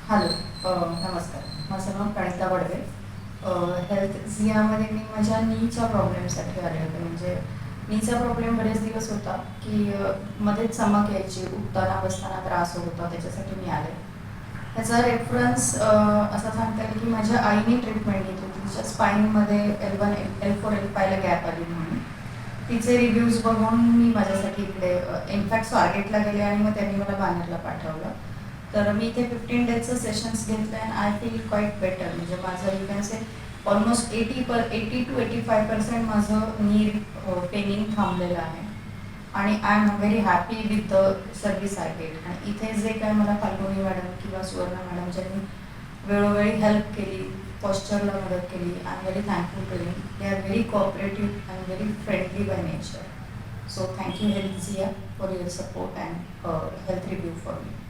Hello. नमस्कार. माझं नाव Pranita Badve. Health झियामध्ये मी माझ्या नीच्या प्रॉब्लेमसाठी आले होते. म्हणजे नीचा प्रॉब्लेम बरेच दिवस होता की मध्येच चमक यायची, उठताना बसताना त्रास होत होता, त्याच्यासाठी मी आले. ह्याचा रेफरन्स असा सांगता येईल की माझ्या आईने ट्रीटमेंट घेतली होती. तिच्या स्पाईनमध्ये L1 L4 L5 गॅप आली म्हणून. तिचे रिव्ह्यूज बघून मी माझ्यासाठी इकडे इनफॅक्ट स्वारगेटला गेले आणि मग त्यांनी मला बानेरला पाठवलं. तर मी इथे 15 डेजचं सेशन्स घेतलं and I feel quite better. म्हणजे माझं you can say almost 80 to 85% माझं नी पेनिंग थांबलेलं आहे आणि I am very happy with the service I get. आणि इथे जे काय मला फाल्गुनी मॅडम किंवा सुवर्णा मॅडम ज्यांनी वेळोवेळी हेल्प केली, पॉस्चरला मदत केली, I am very thankful to them. They are very cooperative and very friendly by nature. So thank you health झिया for your support and health review for me.